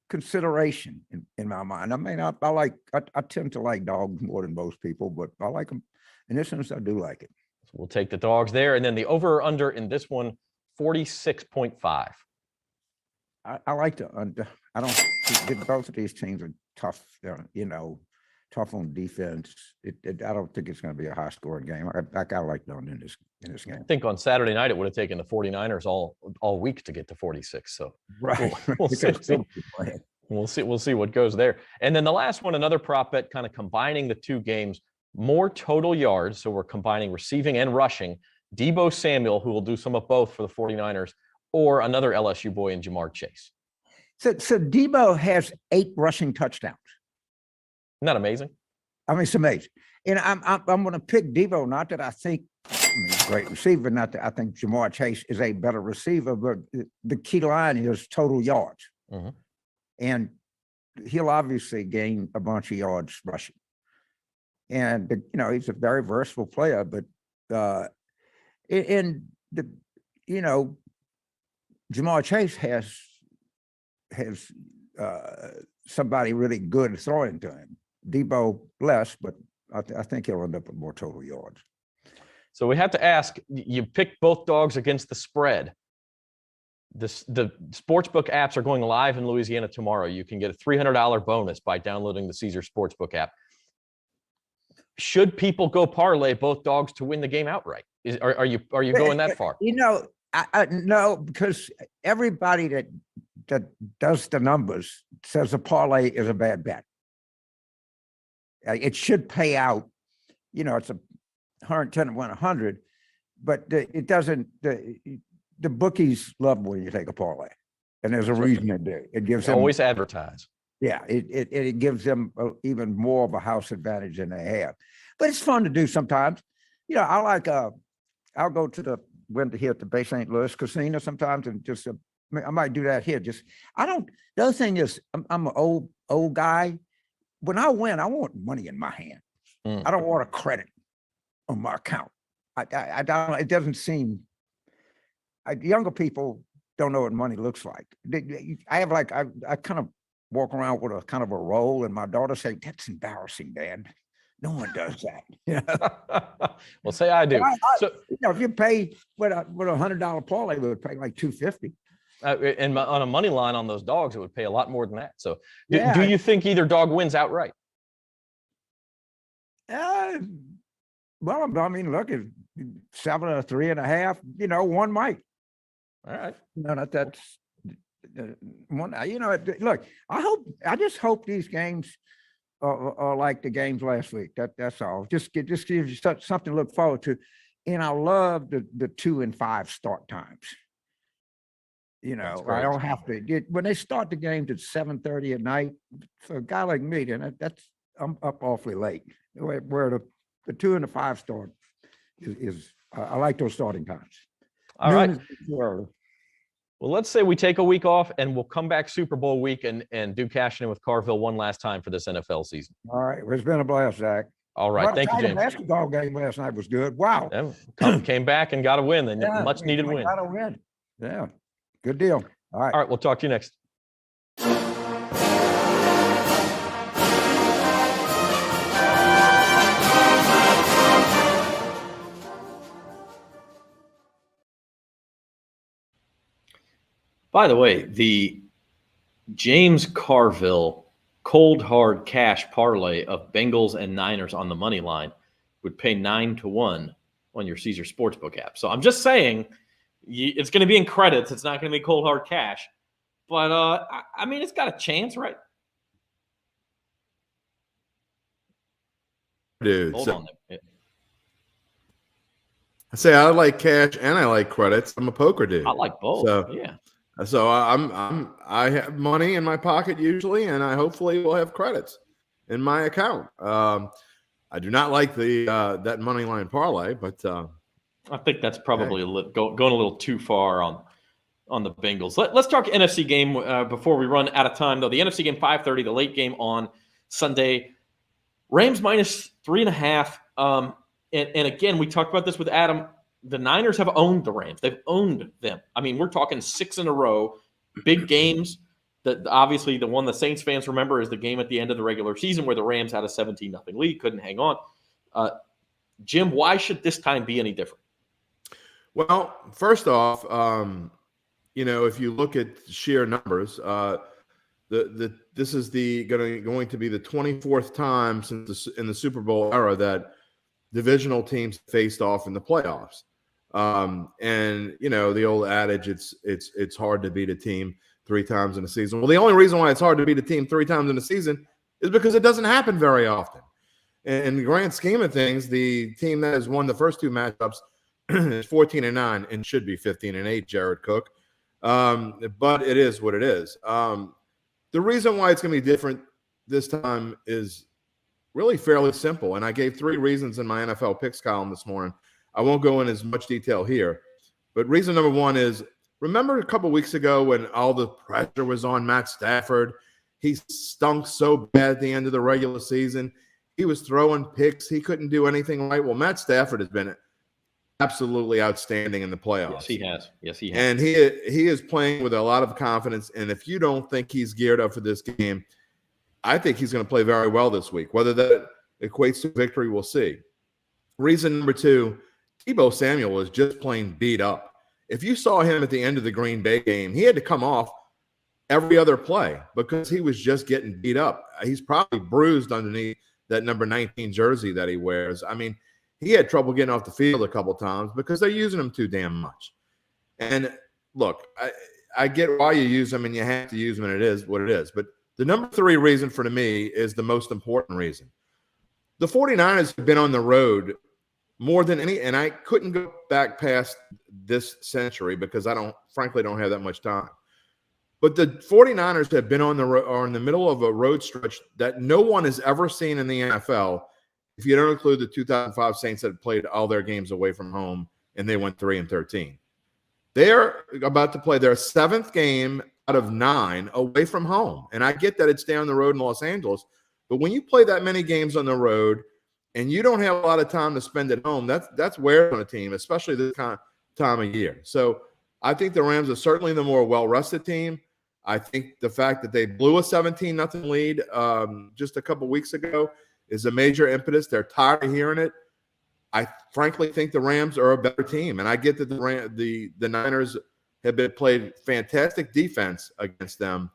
consideration in my mind. I mean, I tend to like dogs more than most people, but I like them. In this instance, I do like it. So we'll take the dogs there. And then the over or under in this one, 46.5. I like the under. I don't think both of these teams are tough, tough on defense. I don't think it's going to be a high scoring game. I like the under in this game. I think on Saturday night, it would have taken the 49ers all week to get to 46. So right. We'll see what goes there. And then the last one, another prop bet kind of combining the two games, more total yards. So we're combining receiving and rushing. Deebo Samuel, who will do some of both for the 49ers, or another LSU boy in Jamar Chase. So Deebo has 8 rushing touchdowns. Isn't that amazing? I mean, it's amazing. And I'm going to pick Deebo, not that I think he's a great receiver, not that I think Jamar Chase is a better receiver, but the key line is total yards. Mm-hmm. And he'll obviously gain a bunch of yards rushing. And, he's a very versatile player, but Jamar Chase has somebody really good throwing to him. Deebo less, but I think he'll end up with more total yards. So we have to ask, you picked both dogs against the spread. The sportsbook apps are going live in Louisiana tomorrow. You can get a $300 bonus by downloading the Caesar Sportsbook app. Should people go parlay both dogs to win the game outright? Are you going that far? No, because everybody that does the numbers says a parlay is a bad bet. It should pay out, it's 110 to 100, but it doesn't. The bookies love when you take a parlay, and there's a reason to do it. It gives them always advertise. Yeah, it gives them even more of a house advantage than they have. But it's fun to do sometimes. I'll go to the window here at the Bay St. Louis Casino sometimes, and just I might do that here. The other thing is I'm an old guy. When I win, I want money in my hand. I don't want a credit on my account. I don't. It doesn't seem. Younger people don't know what money looks like. I kind of walk around with a kind of a roll, and my daughter say, "That's embarrassing, Dad. No one does that." Well, say I do. So if you pay with $100 parlay, we would pay like $250. And on a money line on those dogs, it would pay a lot more than that. So, do you think either dog wins outright? Well, I mean, look, it's 7 or 3.5. One might. All right. That's one. Look, I just hope these games are like the games last week. That's all. Just gives you something to look forward to. And I love the 2 and 5 start times. I don't have to when they start the games at 7:30 at night. For a guy like me, then I'm up awfully late. Where the 2 and the 5 start, I like those starting times. All right. Noon is too early. Well, let's say we take a week off and we'll come back Super Bowl week and do cashing in with Carville one last time for this NFL season. All right. Well, it's been a blast, Zach. All right. Thank you, The James. basketball game last night was good. Wow. Yeah, came back and got a win. Then much needed win. Got a win. Yeah. Good deal. All right. All right. We'll talk to you next. By the way, the James Carville cold hard cash parlay of Bengals and Niners on the money line would pay 9-1 on your Caesar Sportsbook app. So I'm just saying it's going to be in credits. It's not going to be cold hard cash. But, I mean, it's got a chance, right? Dude. Hold on there. I say I like cash and I like credits. I'm a poker dude. I like both. So, yeah. So I have money in my pocket usually, and I hopefully will have credits in my account. I do not like the that money line parlay, but I think that's probably going a little too far on the Bengals. Let's talk NFC game before we run out of time, though. The NFC game 5:30, the late game on Sunday. Rams minus 3.5. And again, we talked about this with Adam. The Niners have owned the Rams. They've owned them. I mean, we're talking 6 in a row, big games. That obviously the one the Saints fans remember is the game at the end of the regular season where the Rams had a 17-0 lead, couldn't hang on. Jim, why should this time be any different? Well, first off, if you look at sheer numbers, this is going to be the 24th time in the Super Bowl era that divisional teams faced off in the playoffs. And the old adage, it's hard to beat a team 3 times in a season. Well, the only reason why it's hard to beat a team 3 times in a season is because it doesn't happen very often. In the grand scheme of things, the team that has won the first 2 matchups is 14-9 and should be 15-8, Jared Cook. But it is what it is. The reason why it's going to be different this time is really fairly simple. And I gave 3 reasons in my NFL picks column this morning. I won't go in as much detail here. But reason number 1 is, remember a couple weeks ago when all the pressure was on Matt Stafford? He stunk so bad at the end of the regular season. He was throwing picks. He couldn't do anything right. Well, Matt Stafford has been absolutely outstanding in the playoffs. Yes, he has. And he is playing with a lot of confidence. And if you don't think he's geared up for this game, I think he's going to play very well this week. Whether that equates to victory, we'll see. Reason number 2, Deebo Samuel is just plain beat up. If you saw him at the end of the Green Bay game, he had to come off every other play because he was just getting beat up. He's probably bruised underneath that number 19 jersey that he wears. I mean, he had trouble getting off the field a couple times because they're using him too damn much. And look, I get why you use them and you have to use them, and it is what it is. But the number 3 reason for me is the most important reason. The 49ers have been on the road more than any, and I couldn't go back past this century because I frankly don't have that much time. But the 49ers have been on the road, or in the middle of a road stretch that no one has ever seen in the NFL, if you don't include the 2005 Saints that played all their games away from home and they went 3-13. They're about to play their 7th game out of 9 away from home. And I get that it's down the road in Los Angeles, but when you play that many games on the road and you don't have a lot of time to spend at home, that's wear on a team, especially this kind of time of year. So I think the Rams are certainly the more well-rested team. I think the fact that they blew a 17-0 lead just a couple weeks ago is a major impetus. They're tired of hearing it. I frankly think the Rams are a better team, and I get that the Niners have played fantastic defense against them,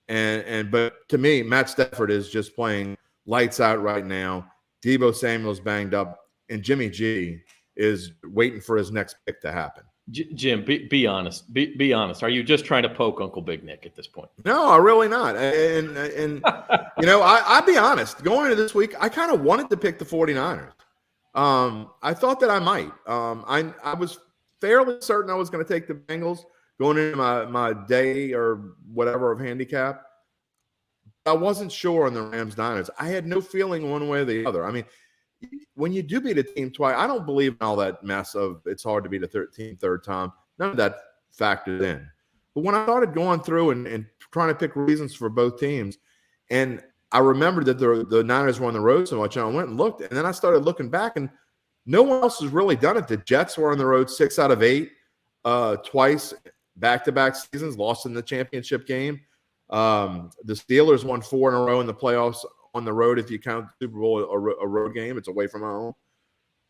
but to me, Matt Stafford is just playing lights out right now. Deebo Samuel's banged up, and Jimmy G is waiting for his next pick to happen. Jim, be honest. Be honest. Are you just trying to poke Uncle Big Nick at this point? No, I'm really not. And I'll be honest. Going into this week, I kind of wanted to pick the 49ers. I thought that I might. I was fairly certain I was going to take the Bengals going into my day or whatever of handicap. I wasn't sure on the Rams-Niners. I had no feeling one way or the other. I mean, when you do beat a team twice, I don't believe in all that mess of it's hard to beat a team third time. None of that factored in. But when I started going through and trying to pick reasons for both teams, and I remembered that the Niners were on the road so much, and I went and looked, and then I started looking back, and no one else has really done it. The Jets were on the road 6 out of 8 twice, back-to-back seasons, lost in the championship game. The Steelers won 4 in a row in the playoffs on the road. If you count the Super Bowl a road game, it's away from home.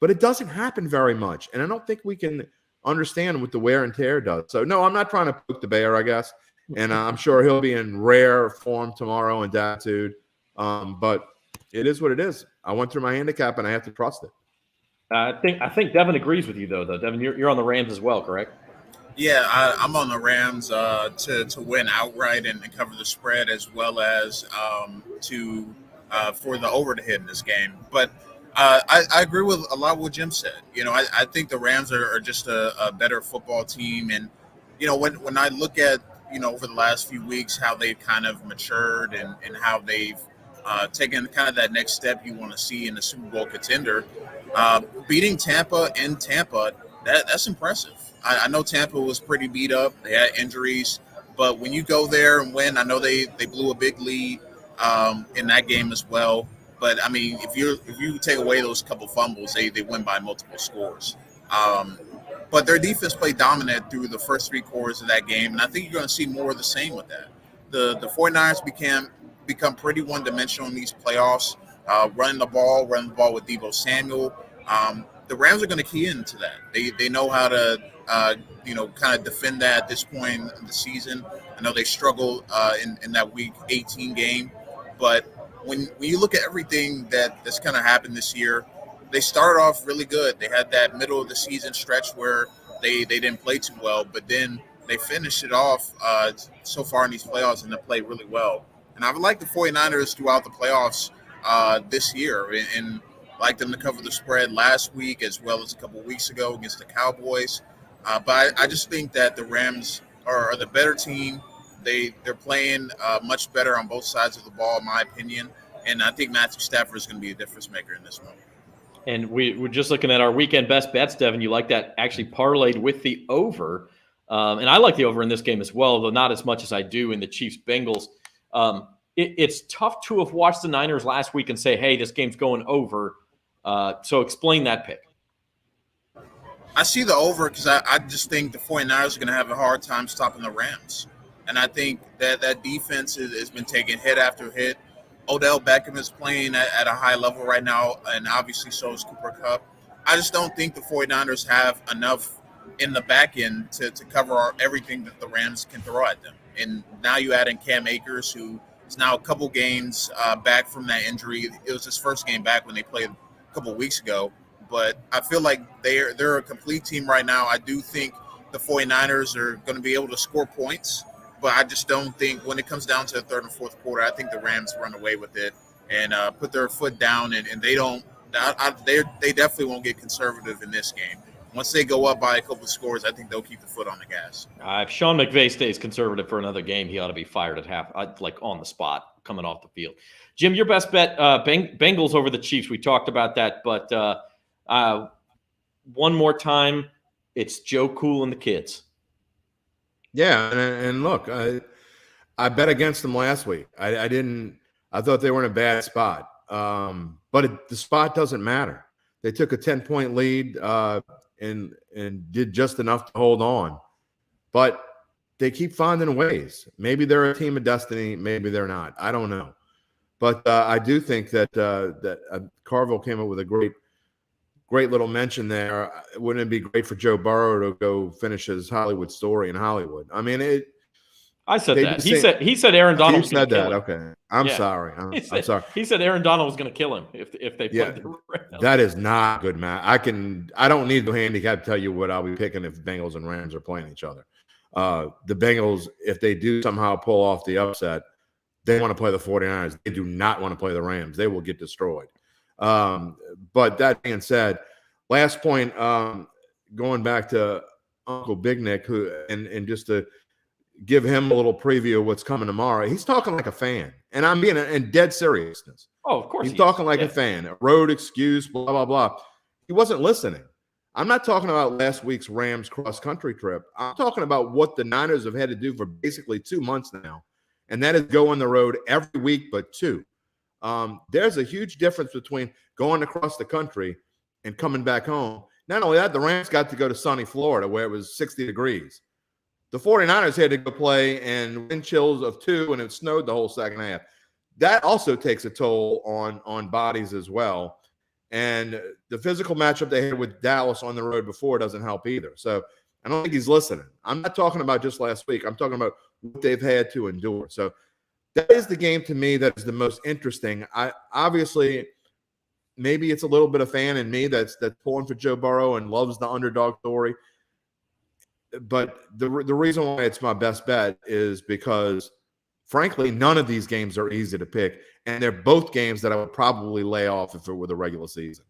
But it doesn't happen very much, and I don't think we can understand what the wear and tear does. So, no, I'm not trying to poke the bear, I guess, and I'm sure he'll be in rare form tomorrow in Datitude. But it is what it is. I went through my handicap, and I have to trust it. I think Devin agrees with you, though. Devin, you're on the Rams as well, correct? Yeah, I'm on the Rams to win outright and cover the spread, as well as for the over to hit in this game. But I agree with a lot of what Jim said. I think the Rams are just a better football team. And, when I look at, over the last few weeks, how they've kind of matured and how they've taken kind of that next step you want to see in the Super Bowl contender, beating Tampa in Tampa, that's impressive. I know Tampa was pretty beat up. They had injuries. But when you go there and win, I know they blew a big lead in that game as well. But, I mean, if you take away those couple fumbles, they win by multiple scores. But their defense played dominant through the first 3 quarters of that game, and I think you're going to see more of the same with that. The 49ers become pretty one-dimensional in these playoffs, running the ball with Deebo Samuel. The Rams are going to key into that. They know how to kind of defend that at this point in the season. I know they struggled in that Week 18 game, but when you look at everything that's kind of happened this year, they started off really good. They had that middle of the season stretch where they didn't play too well, but then they finished it off so far in these playoffs and they played really well. And I've liked the 49ers throughout the playoffs this year, and liked them to cover the spread last week as well as a couple weeks ago against the Cowboys. But I just think that the Rams are the better team. They're playing much better on both sides of the ball, in my opinion. And I think Matthew Stafford is going to be a difference maker in this one. And we're just looking at our weekend best bets, Devin. You like that actually parlayed with the over. And I like the over in this game as well, though not as much as I do in the Chiefs-Bengals. It's tough to have watched the Niners last week and say, hey, this game's going over. So explain that pick. I see the over because I just think the 49ers are going to have a hard time stopping the Rams. And I think that defense has been taking hit after hit. Odell Beckham is playing at a high level right now, and obviously so is Cooper Kupp. I just don't think the 49ers have enough in the back end to cover everything that the Rams can throw at them. And now you add in Cam Akers, who is now a couple games back from that injury. It was his first game back when they played a couple weeks ago. But I feel like they're a complete team right now. I do think the 49ers are going to be able to score points. But I just don't think when it comes down to the third and fourth quarter, I think the Rams run away with it and put their foot down, and they don't. They definitely won't get conservative in this game. Once they go up by a couple of scores, I think they'll keep the foot on the gas. If Sean McVay stays conservative for another game, he ought to be fired at half, like on the spot, coming off the field. Jim, your best bet: Bengals over the Chiefs. We talked about that, but one more time, it's Joe Cool and the kids. Yeah, and look, I bet against them last week. I didn't. I thought they were in a bad spot, but the spot doesn't matter. They took a 10-point lead and did just enough to hold on, but they keep finding ways. Maybe they're a team of destiny. Maybe they're not. I don't know, but I do think that Carville came up with a great little mention there. Wouldn't it be great for Joe Burrow to go finish his Hollywood story in Hollywood? I mean, I said that. He said Aaron Donald was going to kill him. Okay. I'm sorry. I'm sorry. He said Aaron Donald was going to kill him if they played the Rams. That is not good, man. I don't need the handicap to tell you what I'll be picking if Bengals and Rams are playing each other. The Bengals, if they do somehow pull off the upset, they want to play the 49ers. They do not want to play the Rams. They will get destroyed. But that being said, last point, going back to Uncle Big Nick, who and just to give him a little preview of what's coming tomorrow, he's talking like a fan, and I'm being in dead seriousness. Oh, of course. He's talking like a fan, a road excuse, blah, blah, blah. He wasn't listening. I'm not talking about last week's Rams cross-country trip. I'm talking about what the Niners have had to do for basically 2 months now, and that is go on the road every week but 2. There's a huge difference between going across the country and coming back home. Not only that, the Rams got to go to sunny Florida where it was 60 degrees. The 49ers had to go play in wind chills of 2, and it snowed the whole second half. That also takes a toll on bodies as well. And the physical matchup they had with Dallas on the road before doesn't help either. So I don't think he's listening. I'm not talking about just last week. I'm talking about what they've had to endure. So that is the game to me that is the most interesting. I obviously, maybe it's a little bit of fan in me that's pulling for Joe Burrow and loves the underdog story. But the reason why it's my best bet is because, frankly, none of these games are easy to pick, and they're both games that I would probably lay off if it were the regular season.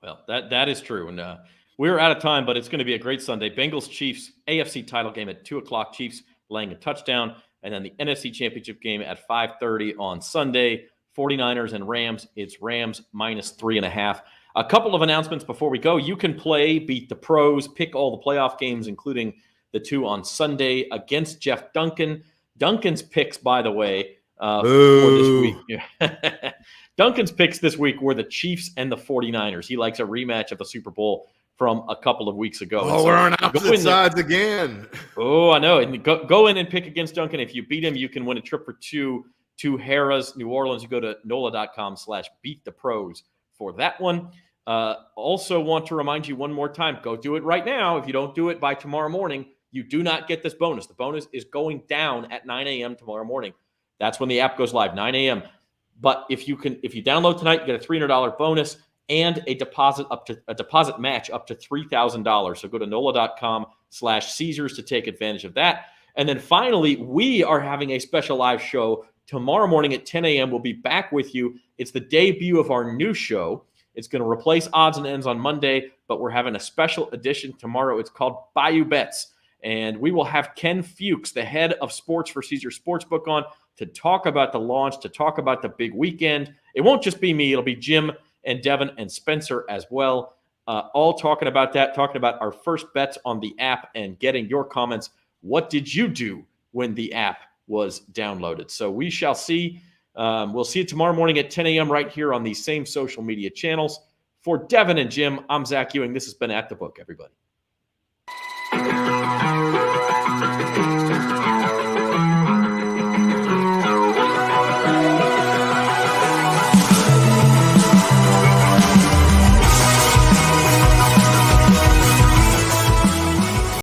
Well, that is true, and we're out of time, but it's going to be a great Sunday. Bengals-Chiefs, AFC title game at 2 o'clock, Chiefs laying a touchdown, and then the NFC Championship game at 5:30 on Sunday, 49ers and Rams. It's Rams -3.5. A couple of announcements before we go. You can play Beat the Pros, pick all the playoff games, including the 2 on Sunday against Jeff Duncan. Duncan's picks, by the way, for this week. Duncan's picks this week were the Chiefs and the 49ers. He likes a rematch of the Super Bowl from a couple of weeks ago. Oh, we're on opposite sides again. Oh, I know. And go in and pick against Duncan. If you beat him, you can win a trip for 2 to Harrah's, New Orleans. You go to NOLA.com/beatthepros for that one. Also want to remind you one more time, go do it right now. If you don't do it by tomorrow morning, you do not get this bonus. The bonus is going down at 9 a.m. tomorrow morning. That's when the app goes live, 9 a.m. But if you download tonight, you get a $300 bonus and a deposit match up to $3,000. So go to NOLA.com/Caesars to take advantage of that. And then finally, we are having a special live show tomorrow morning at 10 a.m. We'll be back with you. It's the debut of our new show. It's going to replace Odds and Ends on Monday, but we're having a special edition tomorrow. It's called Bayou Bets. And we will have Ken Fuchs, the head of sports for Caesar Sportsbook, on to talk about the launch, to talk about the big weekend. It won't just be me. It'll be Jim and Devin and Spencer as well, all talking about that, talking about our first bets on the app and getting your comments. What did you do when the app was downloaded? So we shall see. We'll see you tomorrow morning at 10 a.m. right here on these same social media channels. For Devin and Jim, I'm Zach Ewing. This has been At the Book, everybody.